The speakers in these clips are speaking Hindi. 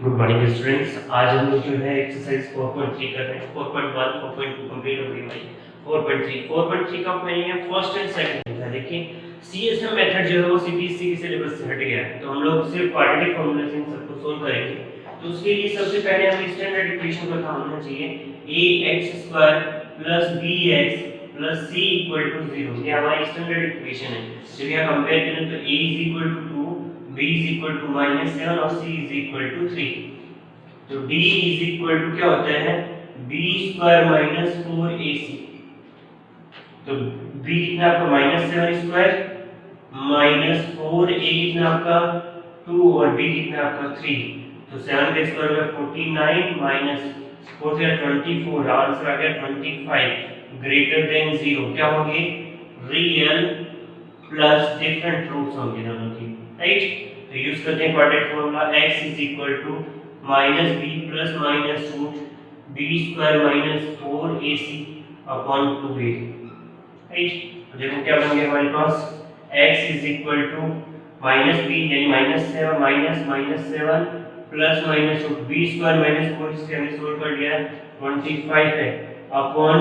Good morning students. आज हम लोग जो है एक्सरसाइज 4.3 कर रहे हैं। 4.1 4.2 कंप्लीट हो गई भाई। 4.3 का पढ़ेंगे है फर्स्ट एंड सेकंड है। देखिए सीएसएम मेथड जो है वो सीबीएसई के सिलेबस से हट गया है, तो हम लोग सिर्फ क्वाड्रेटिक फॉर्मूला से इन सबको सोल्व करेंगे। तो उसके लिए सबसे पहले हमें स्टैंडर्ड इक्वेशन पता होना चाहिए ax² + bx + c = 0। ये हमारी स्टैंडर्ड इक्वेशन है। जब यह कंपेयर करें तो a = 2, b = -7 और c = 3। तो d क्या होता है b² - 4ac। तो b कितना आपका -7² -4a कितना आपका 2 और b कितना आपका 3। तो 7 का स्क्वायर होगा 49 -4 से 24, आंसर आ गया 25 ग्रेटर देन 0। क्या होंगे रियल प्लस डिफरेंट रूट्स होंगे दोनों की, राइट। तो यूज करते हैं quadratic formula x = -b + -√b² - 4ac/2a, right. तो देखो क्या बन गया हमारे पास x = -b यानी -7 प्लस -b² - 4, इससे हमने सोल्व कर लिया 25 है अपॉन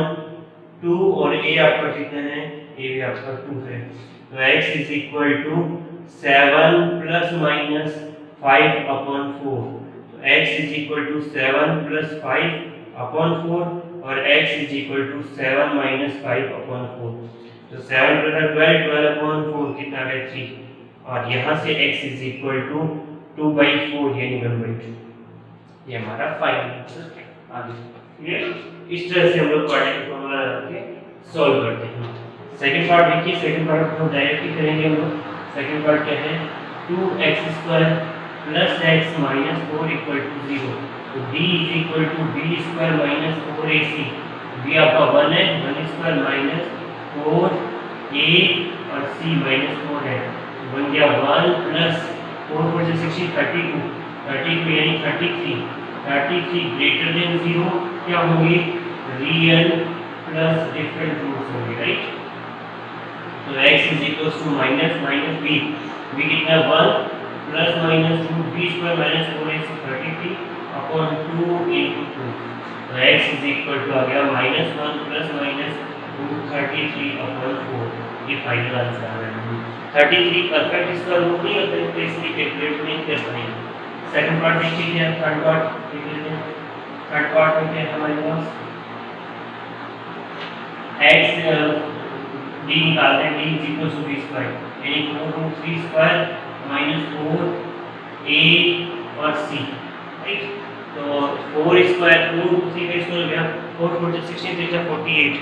2 और a आपका कितना है, a भी आपका 2 है। तो x = 7 ± 5/4। तो x = 7 + 5/4 और x = 7 - 5/4। तो 7 + 12 12/4 कितना आ गया 3। और यहाँ से x = 2/4 यानी 1/2। ये हमारा फाइनल आंसर आ गया। ये इस तरह से हम लोग क्वाड्रेटिक फॉर्मूला लगा के सॉल्व करते हैं। सेकंड पार्ट देखिए, सेकंड पार्ट को डायरेक्टली करेंगे हम लोग। सेकंड पार्ट क्या है 2x² + x - 4 = 0। तो d = b² - 4ac। b आपका 1 है, 1² - 4a और c -4 है। बन गया 1 + 4 4 से 16 32 32 यानी 33 ग्रेटर देन 0। क्या होंगे रियल प्लस डिफरेंट रूट्स होंगे, राइट। तो x = -b कितना 1 + -√b² - 4ac 33 अपॉन 2 × 2। तो x = आ गया -1 + -√33/4। ये फाइनल आंसर आ रहा है। 33 परफेक्ट इसका रूट नहीं होता है, तो इसलिए कैलकुलेट नहीं कर पाएंगे। सेकंड पार्ट देखिए क्या, थर्ड पार्ट देख लेते हैं। थर्ड पार्ट में क्या है हमारे पास x d निकालते हैं, d = b² यानी 4√3² - 4a और c, राइट। तो 4² 4√3 का स्क्वायर हो गया 4 4 से 16 3 48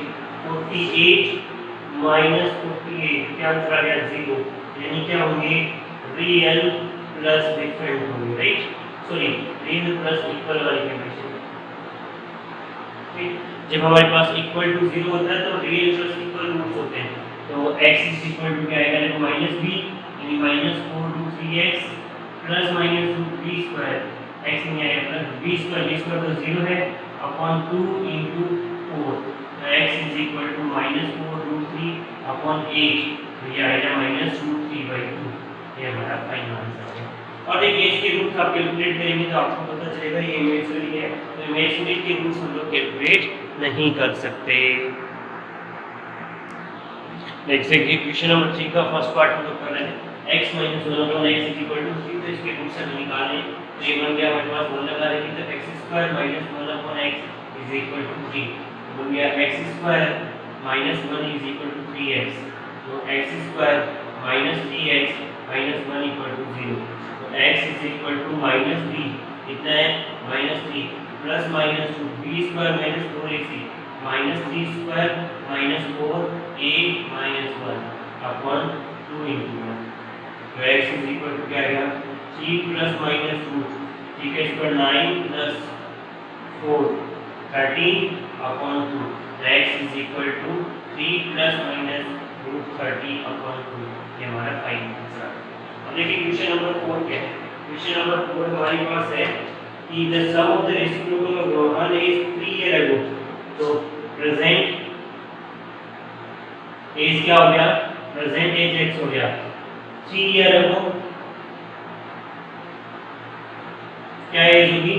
48 -48 क्या आंसर आ गया 0। यानी क्या होंगे रियल प्लस डिफरेंट होंगे, right. Sorry real plus equal वाली कंडीशन। जब हमारे पास इक्वल टू 0 होता है तो रियल प्लस इक्वल रूट्स होते हैं। तो x = क्या आएगा देखो -b यानी -4√3x प्लस -2b²। x नहीं आएगा प्लस b² तो 0 है अपॉन 2 × 4। तो x = -4√3/8। तो ये आएगा -√3/2। ये हमारा फाइनल आंसर है। और देखिए इसके रूट्स आप कैलकुलेट करेंगे तो आपको पता चलेगा ये इमेजिनरी है, तो इमेजिनरी के रूट्स हम लोग कैलकुलेट नहीं कर सकते। नेक्स्ट क्वेश्चन नंबर 3 का फर्स्ट पार्ट हम लोग कर रहे हैं। x - 1/x = 3, तो इसके रूट्स हम निकालें। तो ये बन गया हमारे पास 1 लगा देंगे तो x² - 1/x = 3। बन गया x² - 1 = 3x। तो x² - 3x - 1 = 0। तो x = -b कितना है -3 plus -2b² - 4ac -3² - 4a - 1 upon 2 × 1। तो x क्या आएगा 3 + -√, ठीक है, इसको 9 + 4 13 अपॉन 2। तो x = 3 + -√30/2। ये हमारा फाइनल आंसर है। अब देखिए क्वेश्चन नंबर 4 क्या है। क्वेश्चन नंबर 4 हमारे पास है कि the sum of the reciprocal of Rohan is 3 year ago। तो प्रेजेंट एज क्या हो गया, प्रेजेंट एज x हो गया 3 ईयर अगो क्या एज होगी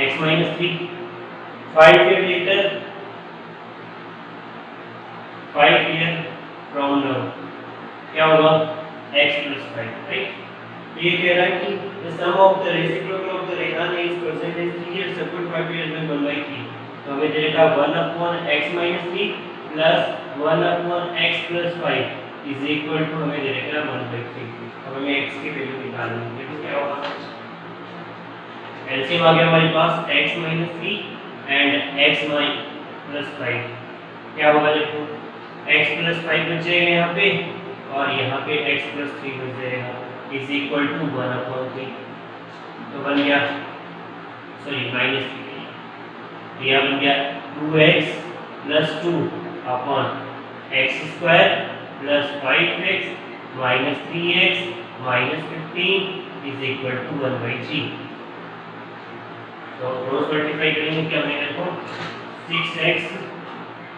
x minus 3। 5 year later 5 year from now क्या होगा x प्लस 5, राइट। ये कह रहा है कि the sum of the reciprocal of the Rehan is present in 3 years subsequent 5 years में 1/3। तो हमें देगा 1/x minus 3 plus 1/x plus 5 is equal to हमें देगा 1/3। अब हमें x की वैल्यू निकालनी है। देखो क्या होगा, एलसीएम आ गया हमारे पास x minus 3 and x plus 5। क्या होगा देखो, x plus 5 बच जाएगा यहाँ पे और यहाँ पे x plus 3 बच जाएगा इज इक्वल टू 1/3। तो बन गया, सॉरी माइनस 3, यह बन गया 2x plus 2 upon x square plus 5x minus 3x minus 15 is equal to 1/3। तो क्रॉस मल्टीप्लाई करेंगे क्या बनेगा देखो, 6x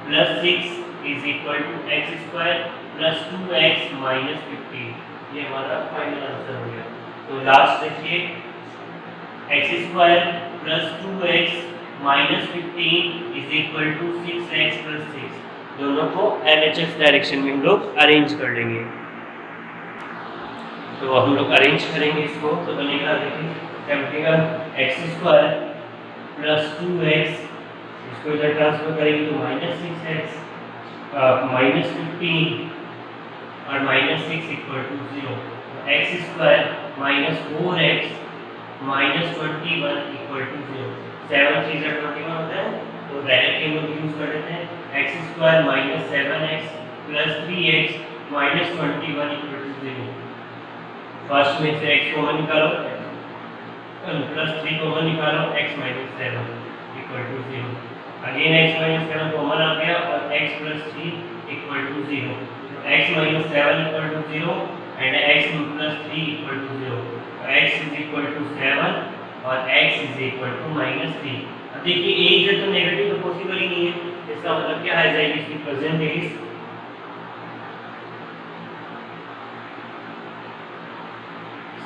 plus 6 is equal to x square plus 2x minus 15। ये हमारा फाइनल आंसर हो गया। तो लास्ट देखिए x square plus 2x minus 15 is equal to 6x plus 6। दोनों को LHS डायरेक्शन में हम लोग अरेंज कर लेंगे। तो हम लोग अरेंज करेंगे इसको, तो बनेगा देखिए क्या बनेगा, एक्स स्क्वायर प्लस 2x, इसको इधर ट्रांसफर करेंगे तो माइनस 6x माइनस 15 और minus 6 equal to 0। X square minus 4x minus 21 equal to 0। 7 3 से 21 होता है, तो डायरेक्टली हम लोग यूज कर लेते हैं। X square minus 7x plus 3x minus 21 equal to 0। First में से x कॉमन निकालो, प्लस 3 कॉमन निकालो, x minus 7 equal to 0। Again x minus 7 common आ गया और x plus 3 equal to 0। x minus 7 equal to 0 and x plus 3 equal to 0। तो x is equal to 7 और x is equal to minus 3। अब देखिए a इधर तो नेगेटिव तो पॉसिबल ही नहीं है, इसका मतलब क्या आ जाएगी, इसकी प्रेजेंट इज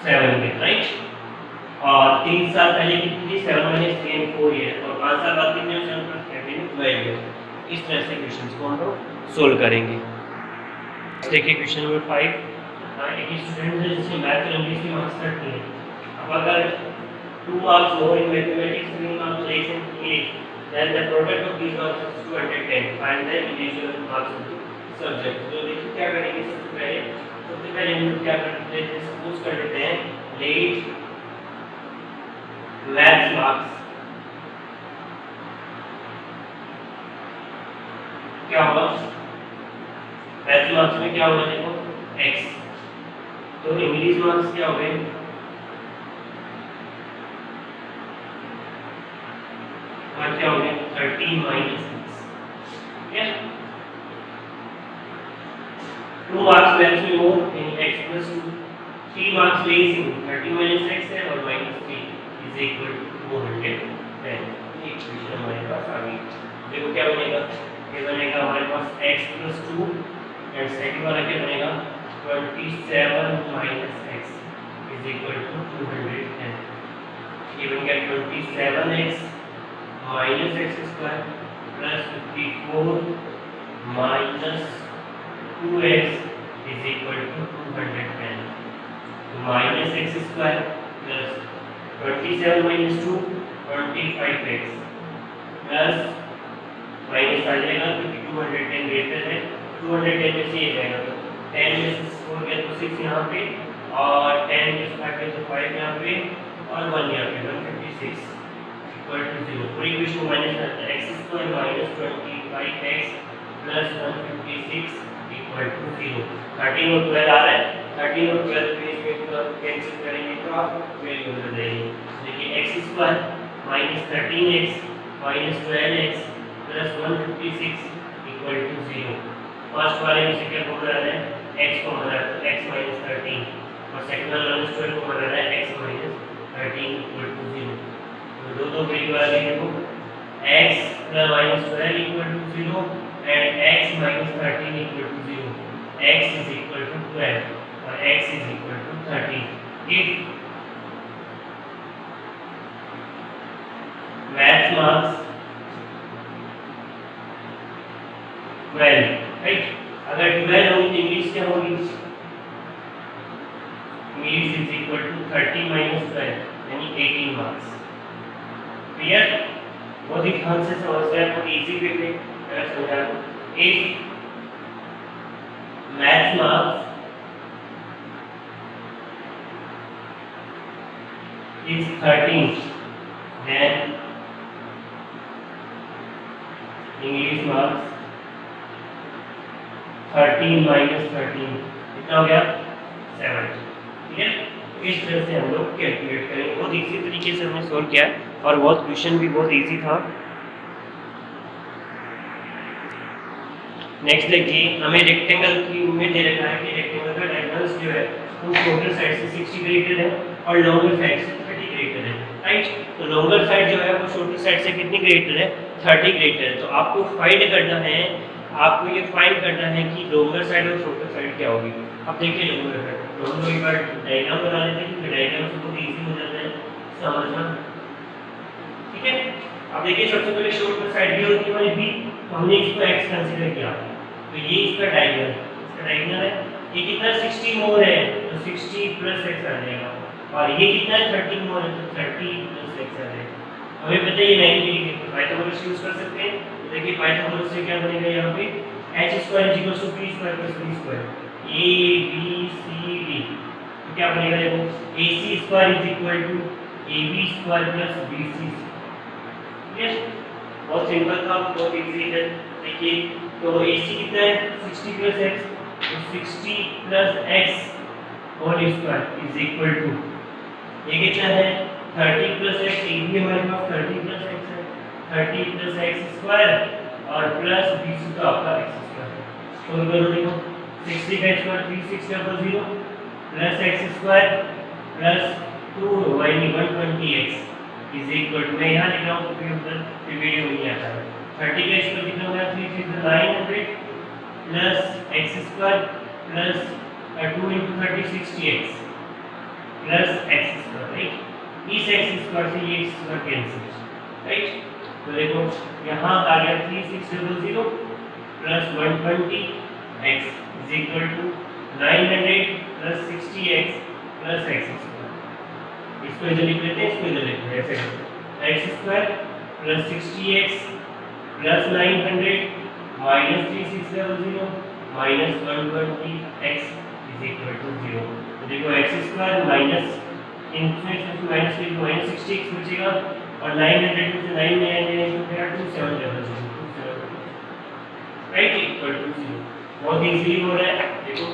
7 में, राइट। और 3 साल पहले कितनी थी, 7 minus 3 and 4 ईयर, और 5 साल बाद कितने 7 plus 10 and 12 ईयर। इस तरह से क्वेश्चंस को हम लोग सोल्व करेंगे। देखिए क्वेश्चन नंबर 5, एक स्टूडेंट है जिससे मैथ और इंग्लिश में मार्क्स 30 है। अब अगर 2 marks more in mathematics, 3 marks less in English, then the product of these marks is 210। Find the individual marks of the subject. तो देखिए क्या करेंगे, सबसे पहले हम लोग क्या करते हैं, सपोज कर लेते हैं लेट मैथ्स मार्क्स क्या होगा, मैथ्स मार्क्स में क्या होगा देखो x, तो इंग्लिश मार्क्स क्या हो गए, और क्या हो गए 13 माइनस 6। ठीक है, 2 मार्क्स मैथ्स में मोर इन x प्लस 2, 3 मार्क्स लेस इन 13 माइनस 6 है और माइनस 3 इज इक्वल टू 210। एक क्वेश्चन हमारे पास आ गई। देखो क्या बनेगा, ये बनेगा हमारे पास x प्लस 2 एंड सेकंड वाला क्या बनेगा 27 minus x is equal to 210। ये बन गया 27x minus x square plus 54 minus 2x is equal to 210। तो minus x square plus 27 minus 2 25x plus minus आ जाएगा क्योंकि 210 ग्रेटर है, 210 में से ये जाएगा, तो 10 में से 4 गया तो 6 यहाँ पे, और 10 में से 5 गया तो 5 यहाँ पे, और 1 यहाँ पे 156 इक्वल टू 0। पूरी इक्वेशन को माइनस करते हैं, x square minus 25x plus 156 equal to 0। 13 और 12 आ रहा है, 13 और 12 पे इसमें कैंसिल करेंगे तो आप वैल्यू बदल जाएगी। देखिए x square minus 13x minus 12x plus 156 equal to 0। First वाले में से क्या कॉमन आ रहा है, x कॉमन आ रहा है, x माइनस 13, और सेकंड वाला माइनस 12 कॉमन आ रहा है, x माइनस 13 इक्वल टू 0। तो दो वैल्यू आ गई देखो, x plus minus 12 equal to 0 and x minus 13 equal to 0। x is equal to 12 और x is equal to 13। If math marks 12, right. अगर 12 होगी तो इंग्लिश क्या होगी? English is equal to 30 minus 12 यानी 18 मार्क्स। क्लियर? बहुत ही ध्यान से समझना है, बहुत इजी वे में मैं समझा रहा हूँ। If math marks is 13, then English marks 13 minus 13 कितना हो गया? 7। ठीक है, इस तरह से हम लोग कैलकुलेट करेंगे। बहुत इजी तरीके से हमने सोल्व किया और बहुत क्वेश्चन भी बहुत इजी था। नेक्स्ट देखिए, हमें रेक्टेंगल की उम्मीद दे रखा है कि रेक्टेंगल का डायगोनल्स जो है वो शॉर्टर साइड से 60 ग्रेटर है और लॉन्गर साइड से 30 ग्रेटर है, राइट। तो लॉन्गर साइड जो है वो शॉर्टर साइड से कितनी ग्रेटर है? 30 ग्रेटर है। तो आपको फाइंड करना है, आपको ये फाइंड करना है कि लॉन्गर साइड और शॉर्टर साइड क्या होगी। अब देखिए लॉन्गर साइड, तो हम लोग एक बार डायग्राम बना लेते हैं क्योंकि डायग्राम से बहुत इजी हो जाता है समझना। ठीक है, अब देखिए सबसे पहले शॉर्टर साइड भी होती है हमारी बी, तो हमने इसको x कंसीडर किया, तो ये इसका डायगोनल है। ये कितना 60 मोर है तो 60 प्लस x आ जाएगा, और ये कितना है 30 मोर है तो 30 प्लस x आ जाएगा। हमें पता है ये 90 डिग्री, तो पाइथागोरस यूज कर सकते हैं। तो देखिए पाइथागोरस से क्या बनेगा यहाँ पे h² = p² + b², a b c d, तो क्या बनेगा देखो ac² = ab² + bc। यस, बहुत सिंपल था, बहुत इजी है। देखिए तो AC कितना है 60 प्लस x, तो 60 plus x whole square is equal to ये कितना है 30 प्लस x, ये भी हमारे पास 30 प्लस x है, 30 प्लस x स्क्वायर और प्लस BC तो आपका x स्क्वायर। सोल्व करो देखो 60 का square 3600 plus x square plus 2 यानी 120x इज इक्वल टू, मैं यहाँ लिख रहा हूँ क्योंकि उधर वीडियो नहीं आता है। 30 का स्क्वायर कितना होगा 3 900 plus x square plus 2 into 30 60x plus x square, right. इस x स्क्वायर से ये स्क्वायर कैंसिल, राइट। तो देखो यहाँ आ गया 3600 plus 120x is equal to 900 plus 60x plus x square. इसको इधर लिख लेते हैं, इसको इधर लिख लेते हैं ऐसे, x square plus 60x plus 900 minus 3600 minus 120x is equal to 0। तो देखो x square minus infinity minus के माइनस 60x बचेगा और 900 में से 9 में आएंगे तो क्या 2700, राइट, इक्वल टू 0। बहुत इजीली हो रहा है, देखो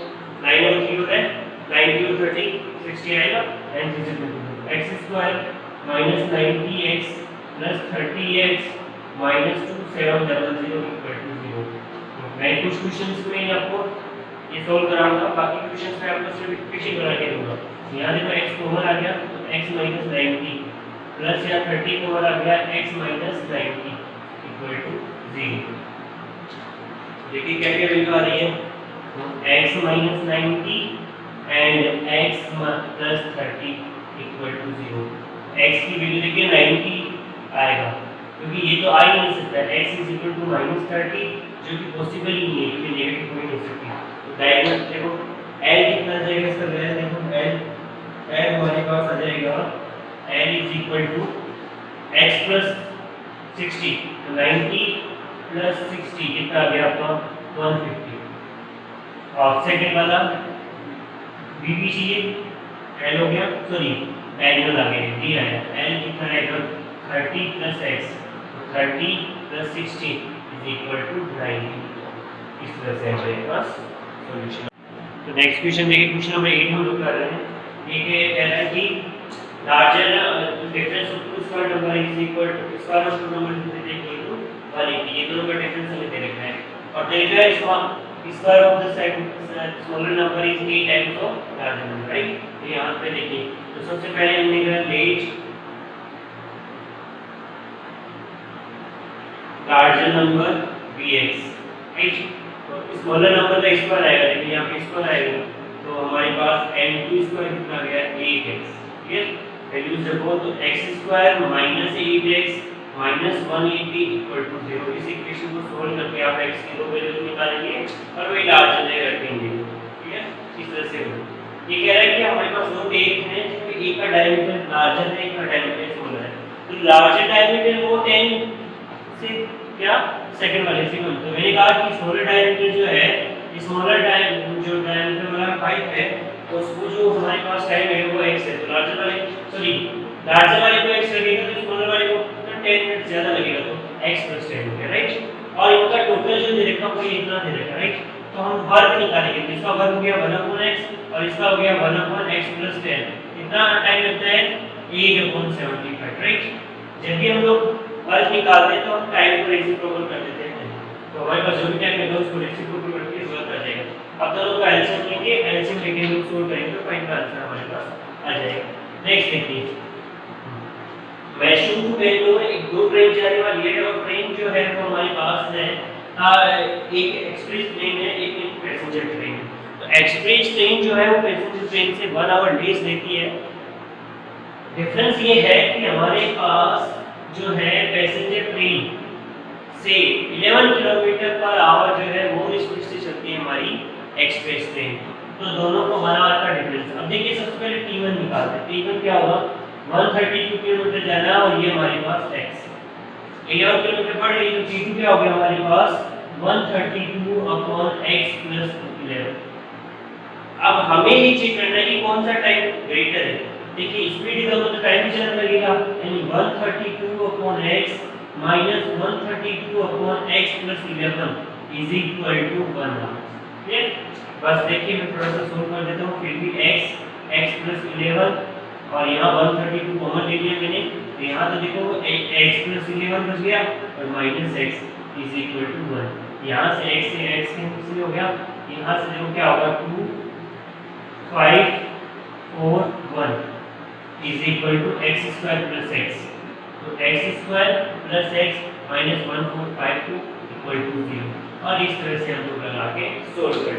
9 और 3 हो रहा है, 9 और 30 60 आएगा and x square minus 90x plus 30x minus 2700 equal to 0। मैं कुछ क्वेश्चंस में आपको ये सॉल्व कराऊंगा, बाकी क्वेश्चंस में आपको सिर्फ इक्वेशन बना के दूंगा। यहाँ देखो x कॉमन आ गया तो x माइनस 90 प्लस यहाँ 30 कॉमन आ गया x माइनस 90 इक्वल टू 0। देखिए क्या क्या वैल्यू आ रही है, x minus 90 and x plus 30 equal to 0। x की वैल्यू देखिए 90 आएगा क्योंकि ये तो आ ही नहीं सकता, x is equal to minus 30 जो कि पॉसिबल ही नहीं है क्योंकि नेगेटिव हो ही नहीं सकती। तो डायगोनल देखो l कितना आ जाएगा इसका वैल्यू देखो l हमारे पास आ जाएगा l is equal to x plus 60, तो 90 प्लस 60 कितना आ गया आपका 150। और सेकंड वाला b भी चाहिए, l हो गया, सॉरी डायगोनल आ गया d आया, l कितना आएगा 30 प्लस x, तो 30 प्लस 60 इज इक्वल टू 90। इस तरह से हमारे पास सॉल्यूशन। तो नेक्स्ट क्वेश्चन देखिए, क्वेश्चन नंबर 8 हम लोग कर रहे हैं। ये कह रहा है कि larger difference of two square number is equal to square of two number is equal to 180। ये दोनों का डिफरेंस हमें दे रखा है और दे रखा है square of the smaller number is 8 times of larger number, right. तो यहाँ पे देखिए, तो सबसे पहले हमने कहा let larger number bx, right. तो स्मॉलर नंबर का स्क्वायर आएगा, देखिए यहाँ पे स्क्वायर आएगा तो हमारे पास n2 स्क्वायर कितना आ गया 8x। ठीक है, वैल्यूज देखो तो x square minus 8x minus 180 equal to 0। इस इक्वेशन को सोल्व करके आप x की दो वैल्यू निकालेंगे और वही लार्ज जगह रखेंगे। ठीक है, इस तरह से ये कह रहा है कि हमारे पास दो टेप हैं जिसमें एक का डायमीटर लार्जर है, एक का डायमीटर स्मॉलर है। तो लार्जर डायमीटर वो 10 से क्या सेकंड वाले से कम। तो मैंने कहा कि स्मॉलर डायमीटर जो है, स्मॉलर डायमीटर वाला पाइप है, उसको जो हमारे पास टाइम है वो x है। तो लार्जर वाले को x लगेगा, तो स्मॉलर वाले को 10 मिनट ज्यादा लगेगा, तो x + 10 हो गया, राइट। और इनका टोटल जो दे रखा वो इतना दे रखा, राइट। तो हम वर्क निकालेंगे, तो इसका वर्क हो गया 1/x और इसका हो गया 1/x + 10। कितना टाइम लगता है 1/75, राइट। जब भी हम लोग वर्क निकालते हैं तो हम टाइम को रेसिप्रोकल कर देते हैं, तो हमारे पास जो भी टाइम है उसको रेसिप्रोकल करके वर्क आ जाएगा। अब दोनों का एलसीएम लेके हम लोग सोल्व करेंगे तो फाइनल आंसर हमारे पास आ जाएगा। नेक्स्ट देखिए, वैश्यू टू बेंगलोर एक दो ट्रेन जाने वाली है और ट्रेन जो है वो हमारे पास है एक एक्सप्रेस ट्रेन है, एक पैसेंजर ट्रेन। तो एक्सप्रेस ट्रेन जो है वो पैसेंजर ट्रेन से 1 आवर लेस लेती है। डिफरेंस ये है कि हमारे पास जो है पैसेंजर ट्रेन से 11 किलोमीटर/आवर जो है वो स्पीड से चलती है हमारी एक्सप्रेस ट्रेन। तो दोनों को 1 आवर का डिफरेंस। अब देखिए सबसे पहले T1 निकालते हैं। T1 क्या होगा, 132 किलोमीटर जाना और ये हमारे पास x 11 किलोमीटर पड़ रही, तो T2 क्या हो गया हमारे पास 132/x + 11। अब हमें ये चेक करना है कि कौन सा टाइम ग्रेटर है। देखिए स्पीड इधर तो टाइम भी ज्यादा लगेगा, यानी 132/x - 132/x + 11 = 1। ठीक है, बस देखिए मैं थोड़ा सा सोल्व कर देता हूँ। फिर भी x + 11 और यहाँ 132 कॉमन ले लिया मैंने, तो यहाँ तो देखो x + 11 बच गया और -x = 1। यहाँ से x कैंसिल हो गया, यहाँ से देखो क्या होगा 2 5 4 1 = x² + x। तो x² + x - 1452 = 0। और इस तरह से हम लोग लगा के सोल्व कर